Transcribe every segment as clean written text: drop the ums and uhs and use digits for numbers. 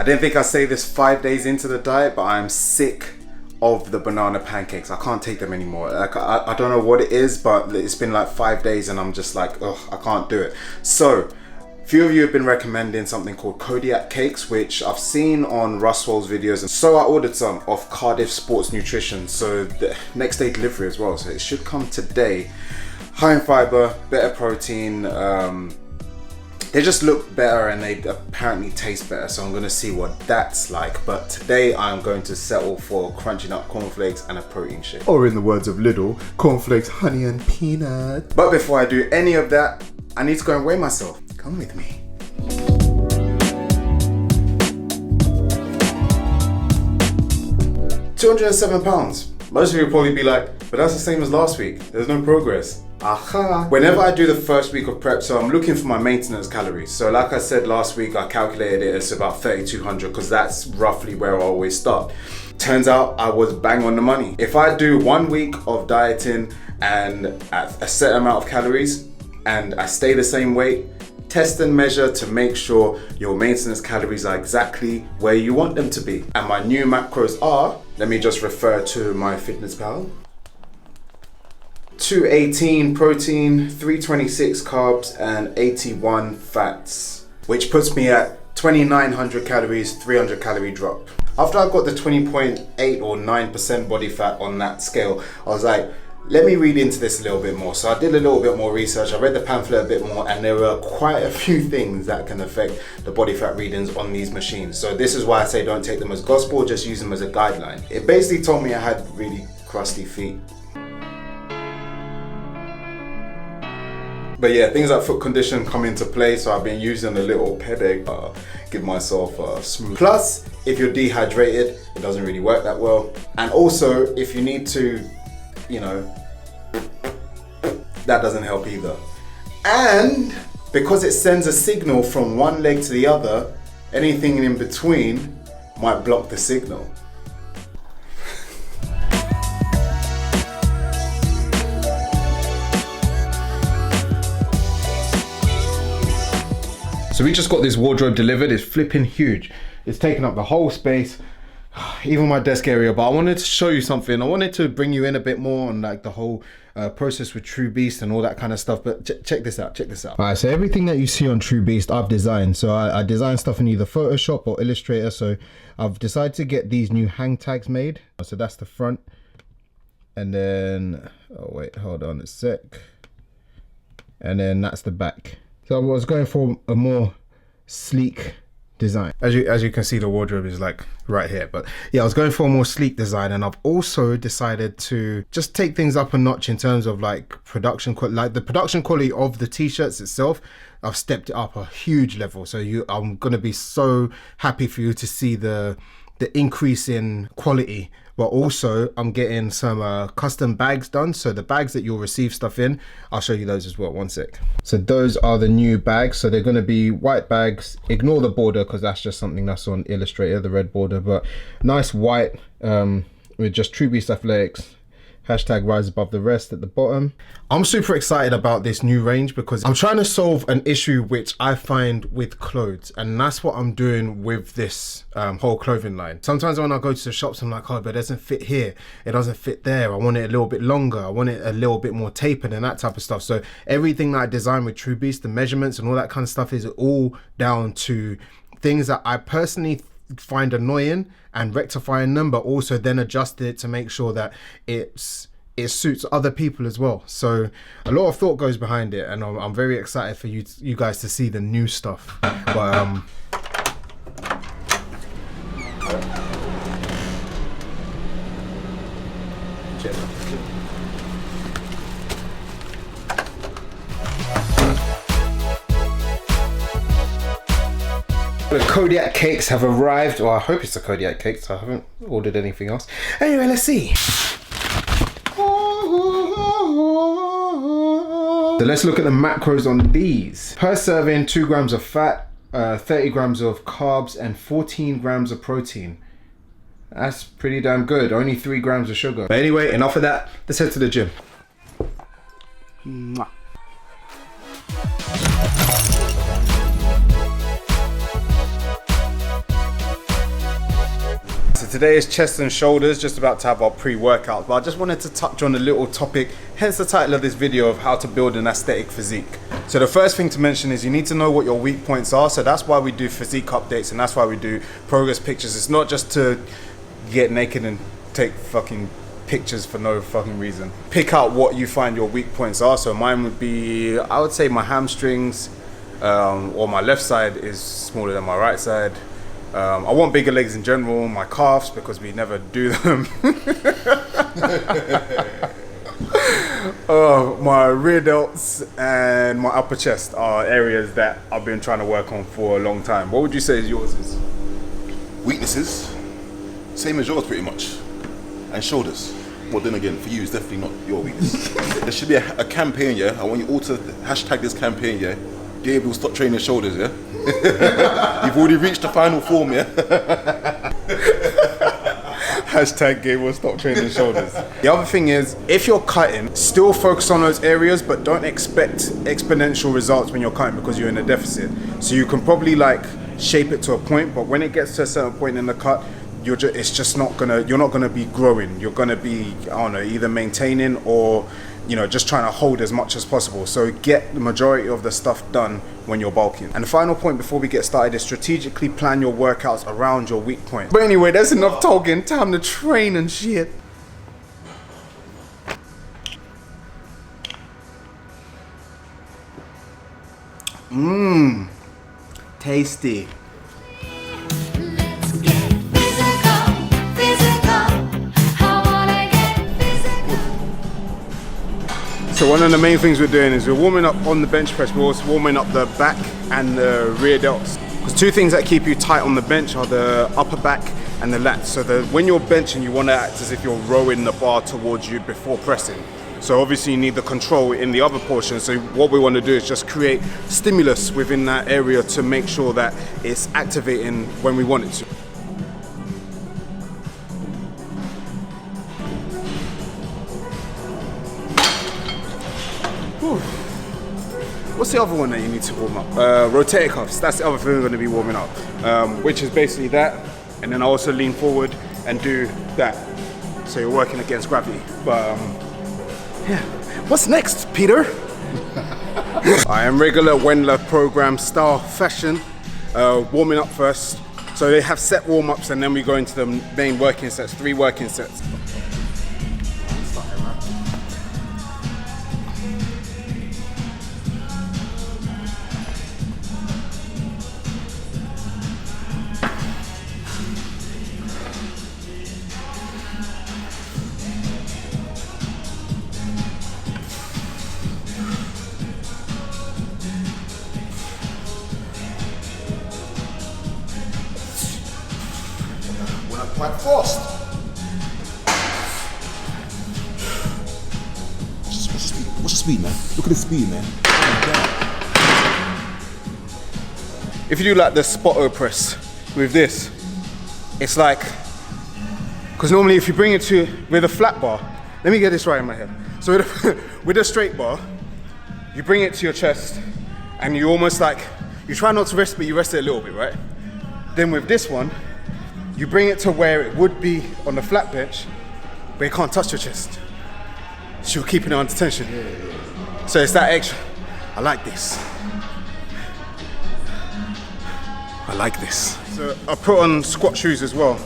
didn't think I'd say this 5 days into the diet, but I'm sick of the banana pancakes. I can't take them anymore. Like I don't know what it is, but it's been like 5 days and I'm just like, ugh, I can't do it. So a few of you have been recommending something called Kodiak cakes, which I've seen on Ruswell's videos, and so I ordered some off Cardiff Sports Nutrition, so the next day delivery as well, so it should come today. High in fiber, better protein, they just look better and they apparently taste better, so I'm gonna see what that's like. But today I'm going to settle for crunching up cornflakes and a protein shake. Or in the words of Lidl, cornflakes, honey and peanut. But before I do any of that, I need to go and weigh myself. Come with me. £207. Most of you will probably be like, but that's the same as last week. There's no progress. Aha! Whenever I do the first week of prep, so I'm looking for my maintenance calories. So like I said last week, I calculated it as about 3,200 because that's roughly where I always start. Turns out I was bang on the money. If I do 1 week of dieting and at a set amount of calories and I stay the same weight, test and measure to make sure your maintenance calories are exactly where you want them to be. And my new macros are, let me just refer to my fitness pal. 218 protein, 326 carbs, and 81 fats, which puts me at 2,900 calories, 300 calorie drop. After I got the 20.8 or 9% body fat on that scale, I was like, let me read into this a little bit more. So I did a little bit more research, I read the pamphlet a bit more, and there were quite a few things that can affect the body fat readings on these machines. So this is why I say don't take them as gospel, just use them as a guideline. It basically told me I had really crusty feet. But yeah, things like foot condition come into play, so I've been using a little pedic, give myself a smooth. Plus, if you're dehydrated, it doesn't really work that well. And also, if you need to, you know, that doesn't help either. And because it sends a signal from one leg to the other, anything in between might block the signal. So we just got this wardrobe delivered. It's flipping huge. It's taking up the whole space, even my desk area. But I wanted to show you something. I wanted to bring you in a bit more on like the whole process with TrueBeast and all that kind of stuff. But check this out, check this out. All right, so everything that you see on TrueBeast, I've designed. So I designed stuff in either Photoshop or Illustrator. So I've decided to get these new hang tags made. So that's the front. And then, oh wait, hold on a sec. And then that's the back. So I was going for a more sleek design. As you can see, the wardrobe is like right here. But yeah, I was going for a more sleek design, and I've also decided to just take things up a notch in terms of like production quality. Like the production quality of the t-shirts itself, I've stepped it up a huge level. So I'm gonna be so happy for you to see the increase in quality. But also I'm getting some custom bags done. So the bags that you'll receive stuff in, I'll show you those as well, one sec. So those are the new bags. So they're gonna be white bags. Ignore the border because that's just something that's on Illustrator, the red border, but nice white with just TrueBeast Athletics. Hashtag rise above the rest at the bottom. I'm super excited about this new range because I'm trying to solve an issue which I find with clothes, and that's what I'm doing with this whole clothing line. Sometimes when I go to the shops, I'm like, oh, but it doesn't fit here, it doesn't fit there, I want it a little bit longer, I want it a little bit more tapered and that type of stuff. So everything that I design with TrueBeast, the measurements and all that kind of stuff, is all down to things that I personally find annoying and rectifying them, but also then adjust it to make sure that it suits other people as well. So a lot of thought goes behind it, and I'm very excited for you guys to see the new stuff. But the Kodiak cakes have arrived, or I hope it's the Kodiak cakes. I haven't ordered anything else. Anyway, let's see. So let's look at the macros on these. Per serving, 2 grams of fat, 30 grams of carbs, and 14 grams of protein. That's pretty damn good. Only 3 grams of sugar. But anyway, enough of that. Let's head to the gym. Mwah. today is chest and shoulders, just about to have our pre-workout, but I just wanted to touch on a little topic, hence the title of this video of how to build an aesthetic physique. So the first thing to mention is you need to know what your weak points are, so that's why we do physique updates and that's why we do progress pictures. It's not just to get naked and take fucking pictures for no fucking reason. Pick out what you find your weak points are. So mine would be, I would say my hamstrings, or my left side is smaller than my right side. I want bigger legs in general, my calves, because we never do them. My rear delts and my upper chest are areas that I've been trying to work on for a long time. What would you say is yours is? Weaknesses, same as yours pretty much. And shoulders. Well, then again, for you, it's definitely not your weakness. There should be a campaign, yeah? I want you all to hashtag this campaign, yeah? Gabriel, stop training shoulders, yeah? You've already reached the final form, yeah? Hashtag Gabriel, stop training shoulders. The other thing is, if you're cutting, still focus on those areas, but don't expect exponential results when you're cutting because you're in a deficit. So you can probably like shape it to a point, but when it gets to a certain point in the cut, you're not gonna be growing. You're gonna be, I don't know, either maintaining or, you know, just trying to hold as much as possible. So get the majority of the stuff done when you're bulking. And the final point before we get started is strategically plan your workouts around your weak point. But anyway, there's enough talking, time to train and shit. Mmm, tasty. So one of the main things we're doing is we're warming up on the bench press, we're also warming up the back and the rear delts. Because two things that keep you tight on the bench are the upper back and the lats. So when you're benching, you want to act as if you're rowing the bar towards you before pressing. So obviously you need the control in the other portion. So what we want to do is just create stimulus within that area to make sure that it's activating when we want it to. What's the other one that you need to warm up? Rotator cuffs, that's the other thing we're going to be warming up, which is basically that, and then I also lean forward and do that, so you're working against gravity. But yeah, what's next, Peter? I am regular Wendlar program style fashion, warming up first. So they have set warm-ups and then we go into the main working sets, 3 working sets. Quite fast. What's the speed, man? Look at the speed, man. If you do like the spotto press with this, it's like, because normally if you bring it to, with a flat bar, let me get this right in my head. So with a straight bar, you bring it to your chest and you almost like, you try not to rest, but you rest it a little bit, right? Then with this one, you bring it to where it would be on the flat bench, but it can't touch your chest. So you're keeping it under tension. So it's that extra. I like this. I like this. So I put on squat shoes as well,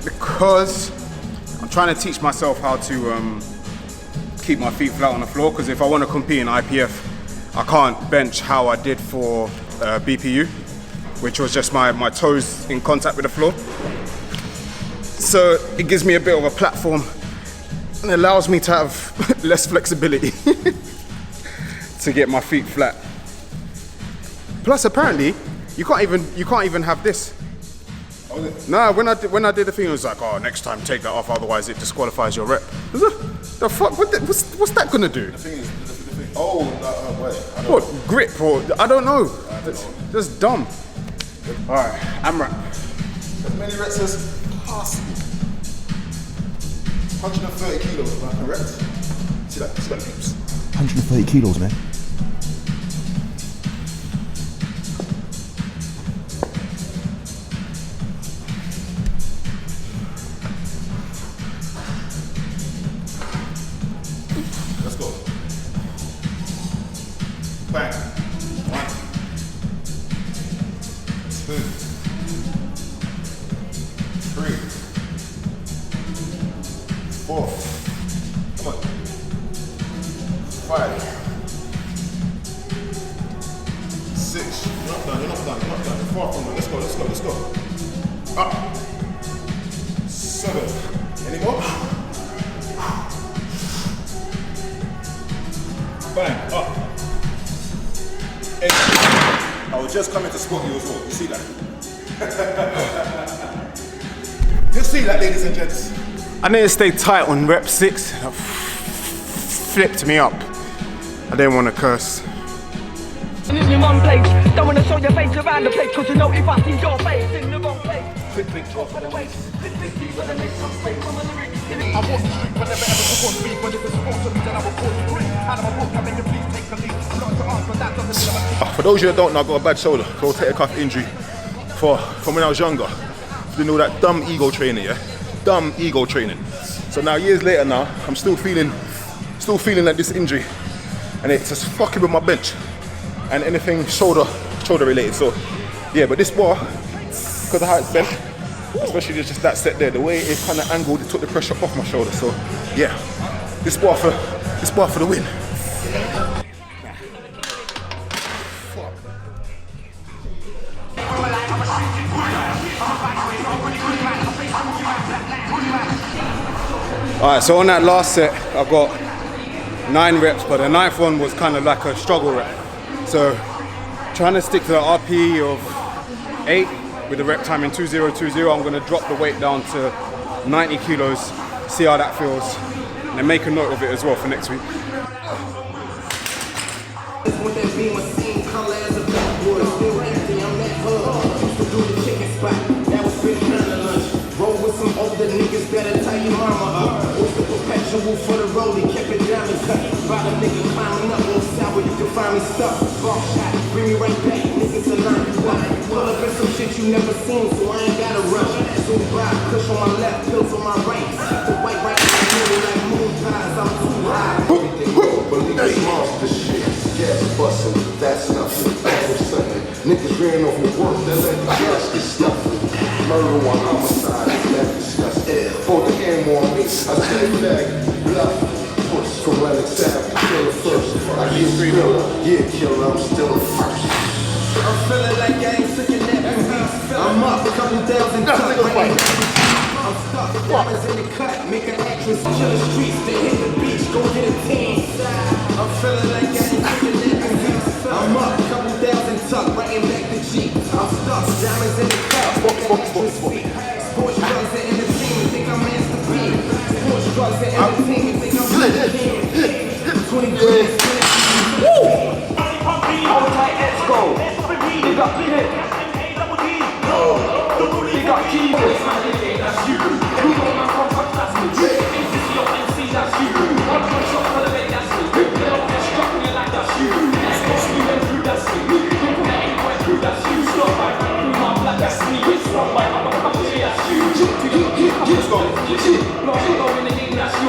because I'm trying to teach myself how to keep my feet flat on the floor, because if I want to compete in IPF, I can't bench how I did for BPU, which was just my toes in contact with the floor. So it gives me a bit of a platform and allows me to have less flexibility to get my feet flat. Plus apparently, you can't even have this. No, when I did the thing, it was like, oh, next time take that off, otherwise it disqualifies your rep. The fuck? What's that gonna do? The thing is, wait. What, grip or, I don't know. That's dumb. Alright, AMRAP. As many reps as possible. 130 kilos, am I correct? See that, peeps? 130 kilos, man. 4. Come on. 5. 6. You're not done. You're not done. You're not done. You're far from it. Let's go. Let's go. Let's go. Up. 7. Any more? Bang. Up. 8. I was just coming to spot you as well. You see that? You see that, ladies and gents? I need to stay tight on rep 6. That flipped me up. I didn't want to curse. In one place, don't wanna show your face around the place, cause you know if I see your face in the wrong place. Quick drop for the waist. You gotta make some space from the lyrics. I want you, whenever ever support me, when it's supposed to be, then I will call you free. Out of my book, I make you please take a lead. Not to ask, but that doesn't mean For those of you that don't know, I got a bad shoulder, rotator cuff injury from when I was younger. Doing all that dumb ego training, yeah? Dumb ego training. So now, years later now, I'm still feeling like this injury. And it's just fucking with my bench. And anything shoulder related. So yeah, but this bar, because of how it's bent, especially just that set there, the way it kind of angled, it took the pressure off my shoulder. So yeah, this bar for the win. Alright, so on that last set, I got 9 reps, but the 9th one was kind of like a struggle rep. So trying to stick to the RPE of 8 with the rep time in 2020, I'm going to drop the weight down to 90 kilos, see how that feels, and then make a note of it as well for next week. Roll with some older niggas, better tie your mama up. What's the perpetual for the rollie? Kept it down and cut. By the nigga climbing up on sour, you can find me stuck. Ball shot, bring me right back, niggas to learn you what. Pull up in some shit you never seen, so I ain't gotta rush. Zoom by, push on my left, pills on my right. The white right in the middle like moon pies, I'm too high. Everything you believe is monster shit. Gas bustin', that's nothing. Niggas ran off with work, that let the gas get stuffed. Murder one homicide, that's disgusting. For the game on me, I said back, bluff. Push from Lennox Ave, killer first. I get thriller, yeah, killer, I'm still the first. I'm feeling like I ain't sick of that. I'm up a couple thousand cuts. I'm stuck, diamonds in the cut, make an actress, kill the streets, they hit the beach, go get a tan. I'm feeling like I ain't sick of that. I'm up a couple thousand tuck, writing back the Jeep. I'm stuck, diamonds in the cut. Sports drugs and entertainment, think I'm Master P. Sports drugs and entertainment, think I'm Master P. 20 grand. Woo! Hold tight, let's go. Big up, big hit. Big up, Jesus. That's you. Who got my contract? That's me. If this is your MC, that's you. One shot for the leg, that's me. They're not just struggling you like that's you. That's not you and through, that's me. People that ain't quite through, that's you. Stop by through my black, that's me. It's not by my couple, that's you. Let's go. Not in the game, that's you.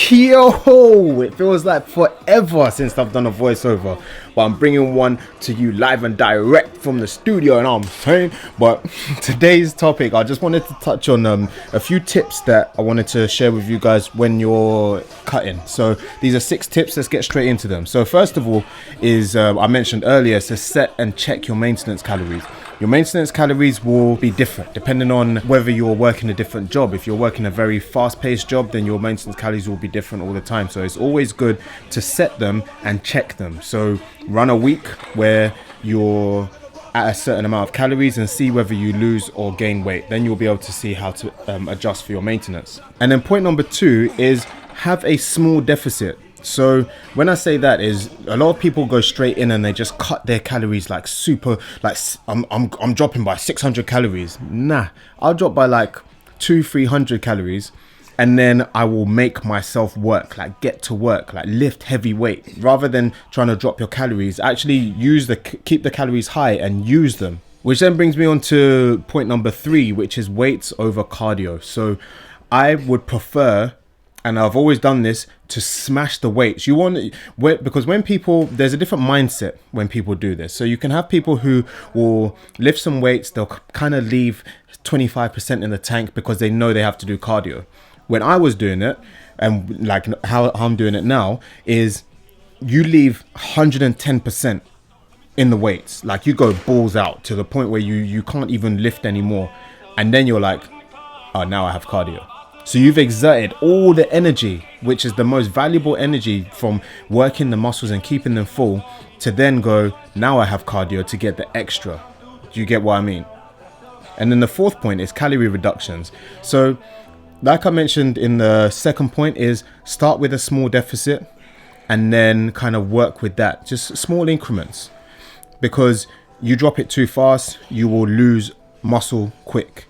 Yo, it feels like forever since I've done a voiceover, but I'm bringing one to you live and direct from the studio, and I'm saying, but today's topic, I just wanted to touch on a few tips that I wanted to share with you guys when you're cutting. So these are 6 tips. Let's get straight into them. So first of all is, I mentioned earlier, to set and check your maintenance calories. Your maintenance calories will be different depending on whether you're working a different job. If you're working a very fast-paced job, then your maintenance calories will be different all the time. So it's always good to set them and check them. So run a week where you're at a certain amount of calories and see whether you lose or gain weight. Then you'll be able to see how to adjust for your maintenance. And then point number 2 is have a small deficit. So when I say that is, a lot of people go straight in and they just cut their calories like super, like I'm dropping by 600 calories. Nah, I'll drop by like 200-300 calories, and then I will make myself work, like get to work, like lift heavy weight. Rather than trying to drop your calories, actually keep the calories high and use them. Which then brings me on to point number 3, which is weights over cardio. So I would prefer, and I've always done this, to smash the weights. You want, because when people, there's a different mindset when people do this. So you can have people who will lift some weights, they'll kind of leave 25% in the tank because they know they have to do cardio. When I was doing it, and like how I'm doing it now, is you leave 110% in the weights. Like you go balls out to the point where you can't even lift anymore, and then you're like, oh, now I have cardio. So you've exerted all the energy, which is the most valuable energy from working the muscles and keeping them full, to then go, now I have cardio to get the extra. Do you get what I mean? And then the fourth point is calorie reductions. So like I mentioned in the second point, is start with a small deficit and then kind of work with that, just small increments, because you drop it too fast, you will lose muscle quick.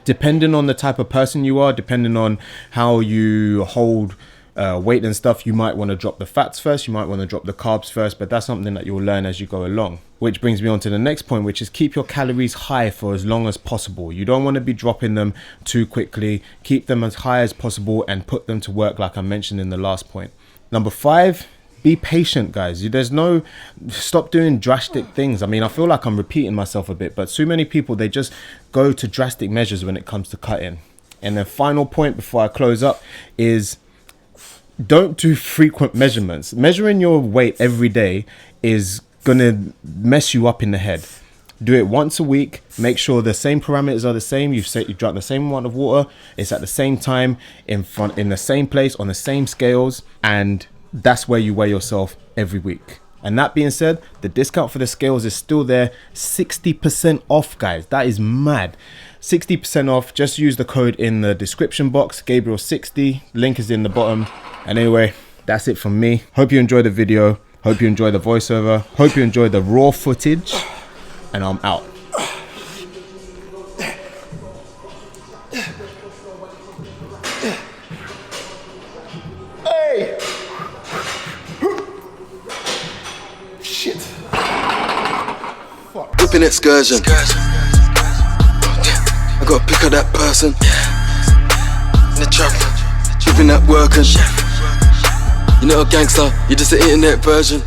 Depending on the type of person you are, depending on how you hold weight and stuff, you might want to drop the fats first, you might want to drop the carbs first, but that's something that you'll learn as you go along. Which brings me on to the next point, which is keep your calories high for as long as possible. You don't want to be dropping them too quickly. Keep them as high as possible and put them to work, like I mentioned in the last point. Number 5, be patient, guys. Stop doing drastic things. I mean, I feel like I'm repeating myself a bit, but so many people, they just go to drastic measures when it comes to cutting. And the final point before I close up is don't do frequent measurements. Measuring your weight every day is gonna mess you up in the head. Do it once a week. Make sure the same parameters are the same. You've drunk the same amount of water. It's at the same time, in the same place, on the same scales, and that's where you weigh yourself every week. And that being said, the discount for the scales is still there. 60% off, guys. That is mad. 60% off. Just use the code in the description box, Gabriel60. Link is in the bottom. And anyway, that's it from me. Hope you enjoyed the video. Hope you enjoyed the voiceover. Hope you enjoyed the raw footage. And I'm out. Hey! Shit. Whipping excursion. I gotta pick up that person. In the trap, whipping that working. You're not a gangster, you're just an internet version.